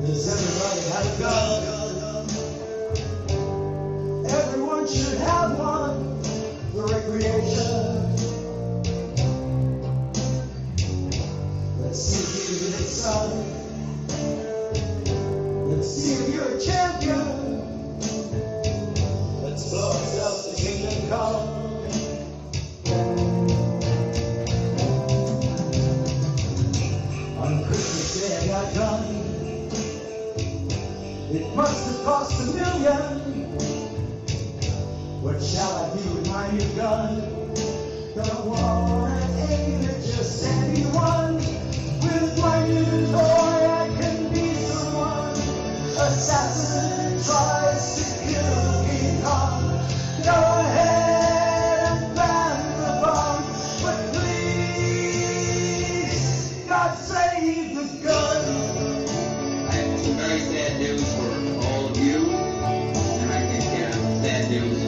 Does everybody have a gun? Everyone should have one for recreation. Let's see if you get excited. Let's see if you're a champion. Let's blow ourselves to kingdom come. On Christmas Day I got gun. It must have cost $1 million. What shall I do with my new gun? Don't wanna aim at just anyone. With my new toy I can be someone. Assassin tries to kill King Kong. Go ahead and ban the bomb, but please, God save the gun. I have some very sad news for all of you, and I think sad news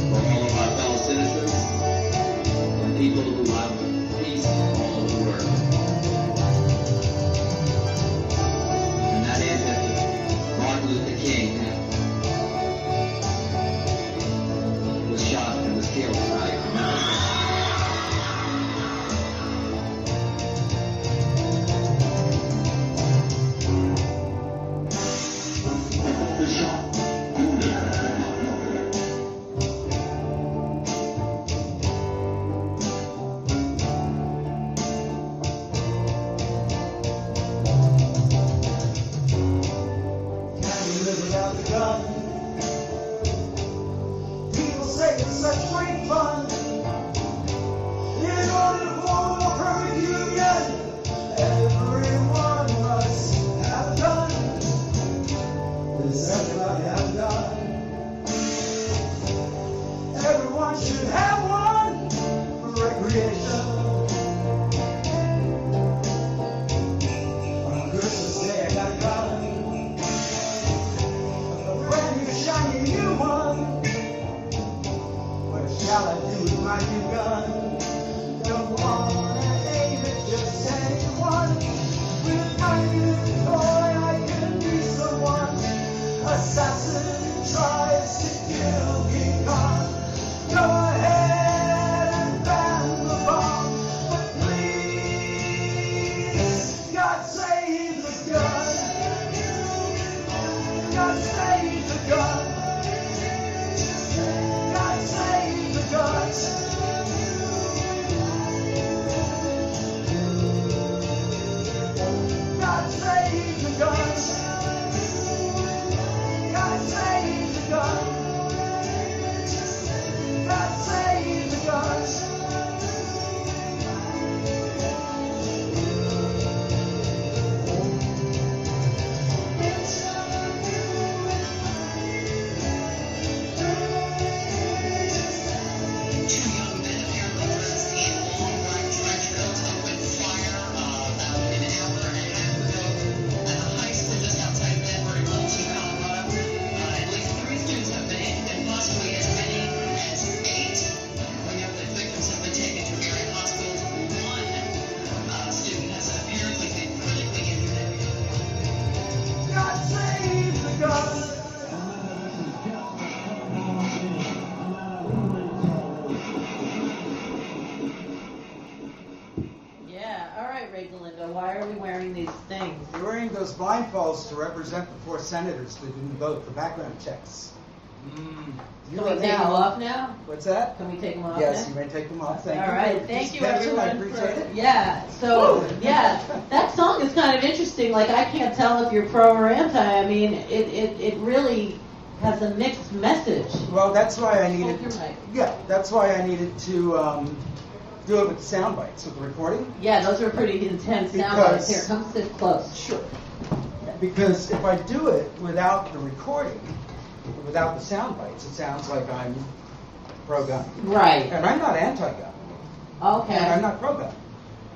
for all of our fellow citizens and people who love peace all over the world. And that is that Martin Luther King was shot and was killed tonight. The shot. Can we live without the gun? People say it's such great fun. In order to form a perfect union, everyone must have a gun. Does everybody have a gun? Everyone should have one for recreation. On Christmas Day I got a gun. A brand new shiny new one. What shall I do with my new gun? Don't wanna aim at just anyone. With my new toy I can be someone. Assassin tries to kill King Kong. Go ahead and ban the bomb, but please, God save the gun. God save the gun. God save the gun. God save the gun. God save the gun. God save the gun. Two young men apparently dressed in long black trench coats opened fire about an hour and a half ago at a high school just outside Denver in Moultrie, Colorado. At least 3 students have been injured and possibly as many as 8. We know that victims have been taken to area hospitals. One student has apparently been critically injured. God save the gun. Yeah, all right, GaLiNDo, why are we wearing these things? You're wearing those blindfolds to represent the 4 senators that didn't vote for background checks. Can we take them off now? What's that? Can we take them off Yes, now? you may take them off. Thank All you. right, for thank you participation. everyone. I appreciate it. Yeah, so, yeah, that song is kind of interesting. Like, I can't tell if you're pro or anti. I mean, it really has a mixed message. Well, that's why I Hold needed. your mic. Yeah, that's why I needed to do it with sound bites with the recording. Yeah, those are pretty intense sound Because- bites. Here, come sit close. Sure. Because if I do it without the recording, without the sound bites, it sounds like I'm pro-gun. Right. And I'm not anti-gun. Okay. And I'm not pro-gun.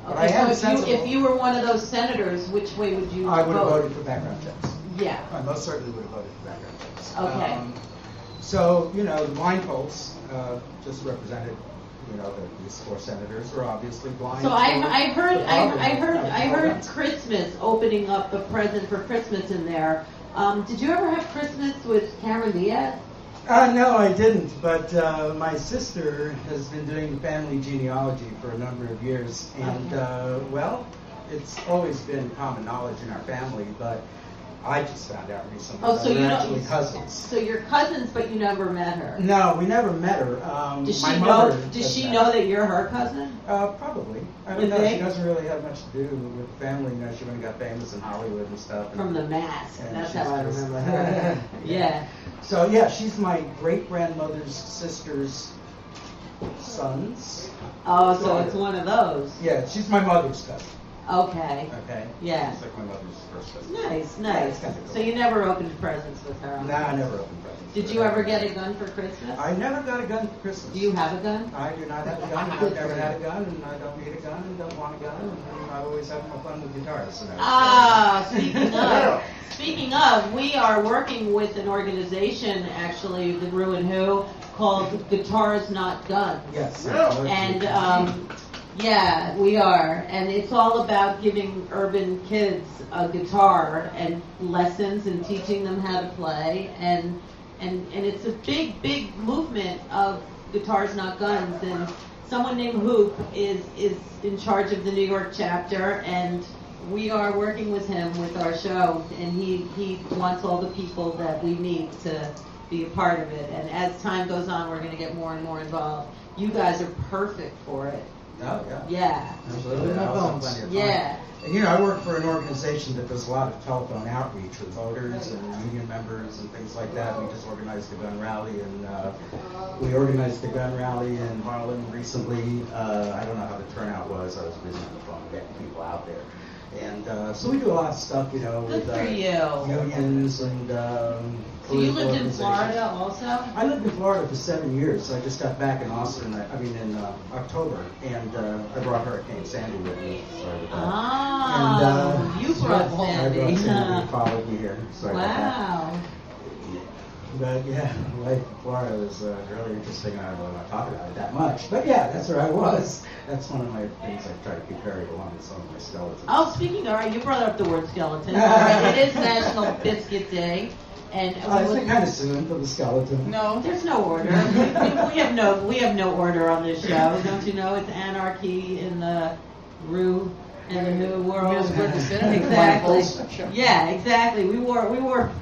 But I Okay, am so sensible. if you were one of those senators, which way would you I would have vote? voted for background checks. Yeah. I most certainly would have voted for background checks. Okay. So, you know, the blindfolds just represented these 4 senators are obviously blind. So I heard to Christmas opening up a present for Christmas in there. Did you ever have Christmas with Cameron Diaz? No, I didn't, but my sister has been doing the family genealogy for a number of years, and well, it's always been common knowledge in our family, but I just found out recently Oh, that so we're you actually don't, cousins. So you're cousins, but you never met her. No, we never met her. Does my she mother know? Does does she that. know that you're her cousin? Probably. I don't You know. think? She doesn't really have much to do with the family. She went and got famous in Hollywood and stuff. From The Mask. And That's she's how I just- remember her. Yeah. So yeah, she's my great-grandmother's sister's son's. Oh, so it's one of those. Yeah, she's my mother's cousin. Okay. Okay. Yeah. She's like my mother's first cousin. Nice, Yeah, nice. it's kinda cool. So you never opened presents with her? No, I never opened presents. Did you ever get a gun for Christmas? I never got a gun for Christmas. Do you have a gun? I do not have a gun. I've never had a gun, and I don't need a gun, and don't want a gun. And I always have my fun with guitars. So Speaking of, we are working with an organization, actually, the RaY, called Guitars Not Guns. Yes. And yeah, we are, and it's all about giving urban kids a guitar and lessons and teaching them how to play, and it's a big movement of Guitars Not Guns, and someone named Hoop is in charge of the New York chapter, and we are working with him with our show, and he wants all the people that we need to be a part of it, and as time goes on, we're going to get more and more involved. You guys are perfect for it. Oh, yeah. Yeah. Absolutely. I also have plenty of fun. Yeah. And, I work for an organization that does a lot of telephone outreach with voters and union members and things like that. We just organized the gun rally, and we organized the gun rally in Harlem recently. I don't know how the turnout was. I was busy on the phone getting people out there. And so we do a lot of stuff, with Good for you. unions and So you lived in organizations. Florida also? I lived in Florida for 7 years. I just got back in Austin, in October, and I brought Hurricane Sandy with me. Sorry about that. Ah, you brought I brought Sandy. Sandy, followed me here. Sorry about that. Wow. But yeah, life in Florida was really interesting. I don't really want to talk about it that much. But yeah, that's where I was. That's one of my things I try to keep buried along with some of my skeletons. Oh, speaking of, all right, you brought up the word skeleton. All right, it is National Biscuit Day. And Isn't it kind of soon for the skeleton? no, there's no order. we have no order on this show. Don't you know? It's anarchy in the RaY and the Who world. Exactly. Yeah, exactly. We wore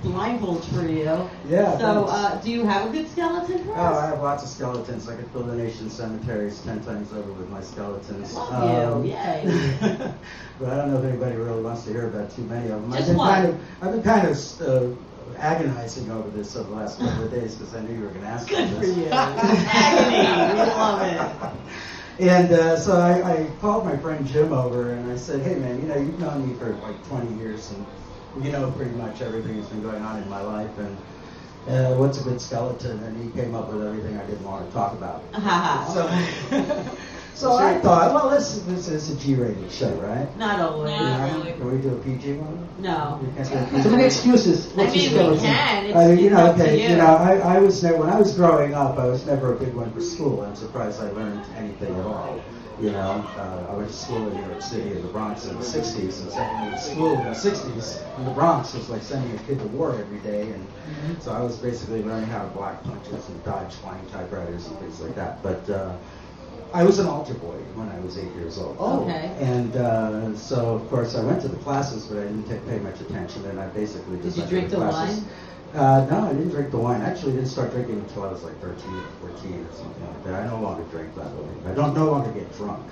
blindfolds for you. Yeah. So, thanks. do you have a good skeleton for Oh, I us? have lots of skeletons. I could fill the nation's cemeteries 10 times over with my skeletons. Love you. Yay. But I don't know if anybody really wants to hear about too many of them. Just one. I've been kind of agonizing over this over the last couple of days because I knew you were going to ask me Good for this. you. Agony. We love it. And so I called my friend Jim over and I said, hey man, you've known me for like 20 years and you know pretty much everything that's been going on in my life, and what's a good skeleton? And he came up with everything I didn't want to talk about. So I thought, well, this is a G-rated show, right? Not always. Can we do a PG one? No. We can't do a PG. So many excuses. I mean, we can. It's up to okay. you. I was never, when I was growing up, I was never a big one for school. I'm surprised I learned anything at all. I went to school in New York City in the Bronx in the 60s, and sending me to school in the 60s in the Bronx was like sending a kid to war every day, and so I was basically learning how to block punches and dodge flying typewriters and things like that. But I was an altar boy when I was 8 years old. Okay. And so, of course, I went to the classes, but I didn't pay much attention, and I basically just Did you went drink to the the classes. wine? No, I didn't drink the wine. Actually, I didn't start drinking until I was like 13 or 14 or something like that. I no longer drink, by the way. I don't no longer get drunk.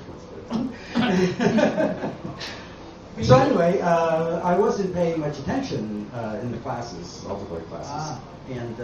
So anyway, I wasn't paying much attention in the classes, algebra classes. And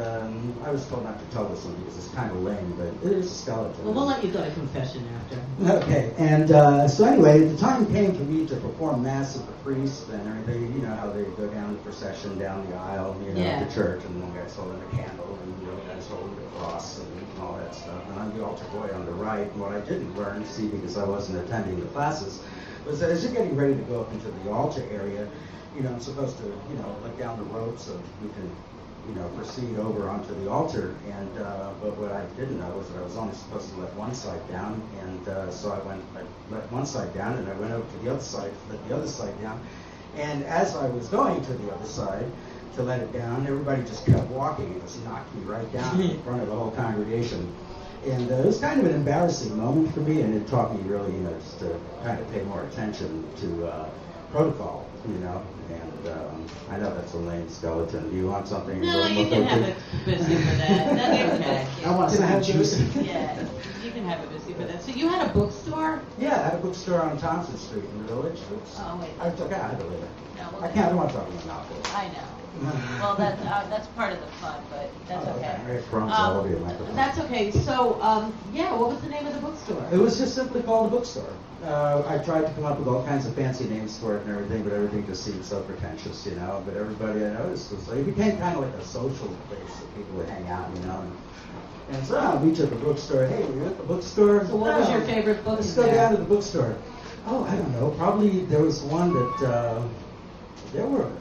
I was told not to tell this one because it's kind of lame, but it is a skeleton. Well, we'll let you go to confession after. Okay, and so anyway, the time came for me to perform Mass with the priest and everything. You know how they go down the procession, down the aisle, Yeah. the church, and one guy's holding a candle, and the other guy's holding the cross, and all that stuff. And I'm the altar boy on the right. And what I didn't learn, because I wasn't attending the classes, was that as you're getting ready to go up into the altar area, I'm supposed to, let down the rope so you can proceed over onto the altar. And but what I didn't know was that I was only supposed to let one side down, and so I let one side down, and I went over to the other side, let the other side down. And as I was going to the other side to let it down, everybody just kept walking and just knocked me right down in front of the whole congregation. And it was kind of an embarrassing moment for me, and it taught me really, just to kind of pay more attention to protocol, And I know that's a lame skeleton. Do you want something? No, you can have a biscuit for that. That's okay. I want some juice. Yeah, you can have a biscuit for that. So you had a bookstore? Yeah, I had a bookstore on Thompson Street in the Village. Oh, wait. I took out of it. No, well, I don't want to talk about novels. I know. Well, that's part of the fun, but that's okay. It's crumbs all over your microphone. That's okay. So, what was the name of the bookstore? It was just simply called a bookstore. I tried to come up with all kinds of fancy names for it and everything, but everything just seemed so pretentious, But everybody I noticed was it became kind of like a social place that people would hang out, And so we took a bookstore. Hey, we're at the bookstore. So what was your favorite book? Let's go down to the bookstore. Oh, I don't know. Probably there was one that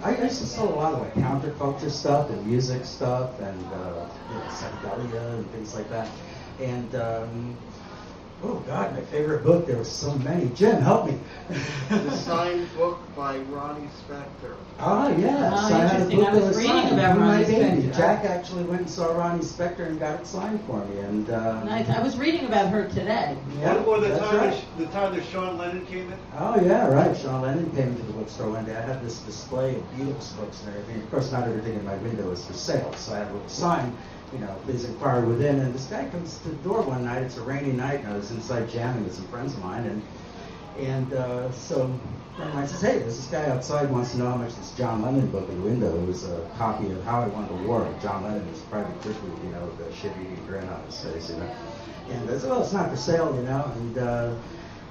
I used to sell a lot of like counterculture stuff and music stuff and psychedelia and things like that. And oh God, my favorite book. There were so many. Jim, help me. The signed book by Ronnie Spector. Ah, yes. Oh, I had a interesting. book I that was was reading signed. about Who My Ronnie Baby. Spector. Jack actually went and saw Ronnie Spector and got it signed for me. And Nice. I was reading about her today. yeah, Or the that's time right. that Sean Lennon came in? Oh, yeah, right. Sean Lennon came into the bookstore one day. I had this display of Beatles books and everything. Of course, not everything in my window is for sale, so I had a little sign, please inquire within. And this guy comes to the door one night. It's a rainy night, and I was inside jamming with some friends of mine. So a friend of mine says, hey, there's this guy outside wants to know how much this John Lennon book in the window. It was a copy of How I Won the War of John Lennon, his private tribute, with the shit-eating grin on his face, And I said, well, it's not for sale, And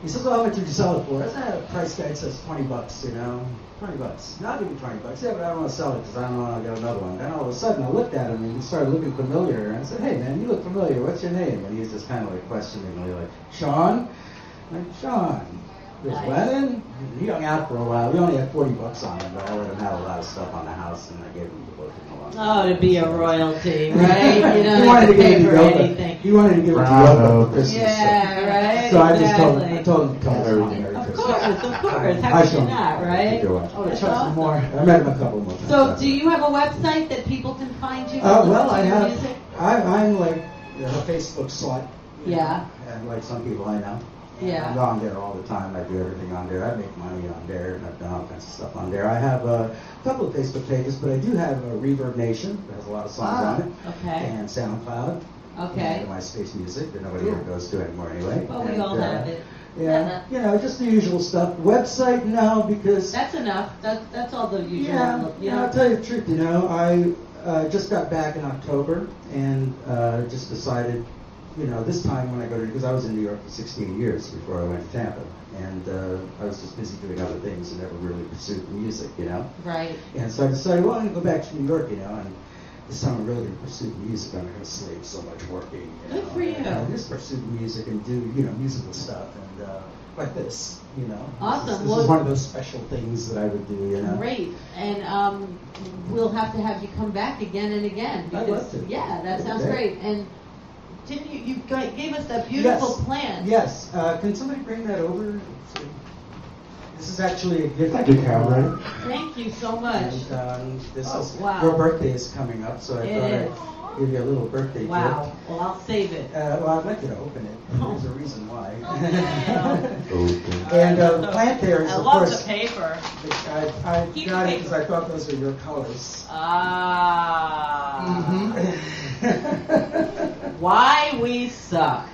he says, well, how much did you sell it for? I said, the price tag says $20, $20. No, I'll give you $20. Yeah, but I don't want to sell it because I don't want to get another one. Then all of a sudden I looked at him and he started looking familiar. And I said, hey, man, you look familiar. What's your name? And he was just kind of like questioningly like, Sean? I'm like, Sean. There's Nice. Lennon? He hung out for a while. We only had $40 on him, but I let him have a lot of stuff on the house and I gave him the book and a lot. Oh, to be a royalty, right? You don't He have wanted to to give pay it to for Yoko. anything. He wanted to give it to Bravo. Yoko for Christmas. Yeah, right? So I just Exactly. told him everything. Merry Of Christmas. course. How I could you showed him. not, right? Oh, to That's touch awesome. more. I met him a couple more times. So, do you have a website that people can find you? Well, I listen to your have. music? I'm like a Facebook slut. Yeah. And like some people I know. And Yeah. I'm on there all the time. I do everything on there. I make money on there, and I've done all kinds of stuff on there. I have a couple of Facebook pages, but I do have a Reverb Nation that has a lot of songs on it. Okay. And SoundCloud. Okay. And MySpace Music that nobody ever goes to anymore anyway. Well, we And, all have it. Yeah, just the usual stuff. Website, no, because That's enough. That's all the usual. yeah, I'll tell you the truth. I just got back in October and just decided, this time when I go to, because I was in New York for 16 years before I went to Tampa, and I was just busy doing other things and never really pursued the music, Right. And so I decided, well, I'm going to go back to New York, and this time I'm really going to pursue the music. I'm not going to slave so much working. Good for you. And just pursue the music and do, musical stuff and like this, Awesome. This Well, is one of those special things that I would do, Great. And we'll have to have you come back again and again. I'd love to. Yeah, that sounds Okay. great. And didn't you gave us that beautiful Yes. plant? Yes. Can somebody bring that over? This is actually a gift. I do have that. Thank you so much. And this is wow. your birthday is coming up, so I It thought is. I'd give you a little birthday Wow. gift. Well, I'll save it. Well, I'd like you to open it. There's a reason why. Okay. And the plant there is, I of love course, the paper. I Keep got the it because I thought those were your colors. Why we suck.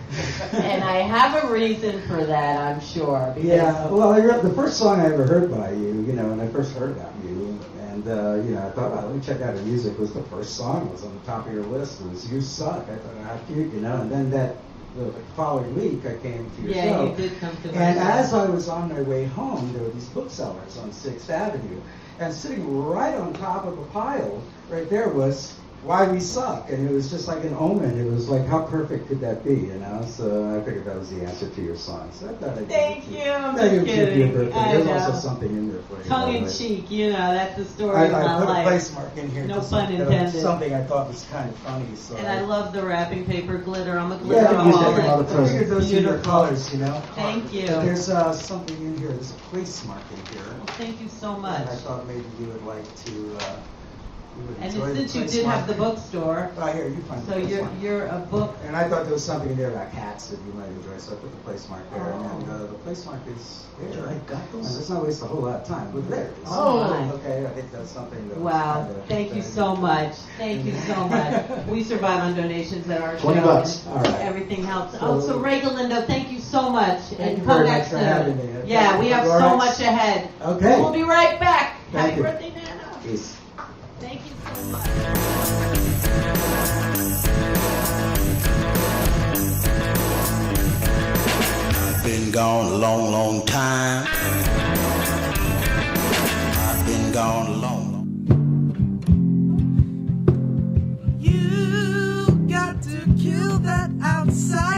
And I have a reason for that, I'm sure. Because Yeah, well, the first song I ever heard by you, when I first heard about you, and, I thought, well, let me check out her music, was the first song, it was on the top of your list, it was You Suck. I thought, how cute, and then the following week I came to your show. Yeah, you did come to my And show. as I was on my way home, there were these booksellers on 6th Avenue, and sitting right on top of a pile, right there was why we suck, and it was just like an omen. It was like, how perfect could that be, you know? So I figured that was the answer to your song. So I thought I'd Thank you. I'm Maybe just give you a kidding. birthday. I There's know. also something in there for you. Tongue by the in way. cheek, you know, that's the story I of my put a life. place mark in here. No just pun like, intended. something I thought was kind of funny. So And I love the wrapping paper glitter. I'm a Yeah, glitter I use that in all the aholic. presents. I figured those are your Beautiful. colors, you know. Thank you. But there's something in here. There's a place mark in here. Well, thank you so much. And I thought maybe you would like to. You would And enjoy the since you place did mark. have the bookstore, Right here, you find so the place mark. you're a book. And I thought there was something in there about cats that you might enjoy, so I put the place mark there. Oh. And the place mark is there. I got those? And let's not waste a whole lot of time. But there it is. Oh, my. Okay, I think that's something that was Wow, kind of thank you very so good. much. Thank you so much. We survive on donations at our show. $20. and All right. Everything helps. So- So RaY GaLiNDo, thank you so much. Thank and you come very back much for soon. having me. Yeah, we have All so right. much ahead. Okay. We'll be right back. Thank Happy you. birthday, Nana. Peace. Thank you so much. Been gone a long, long time. I've been gone a long, long. You got to kill that outside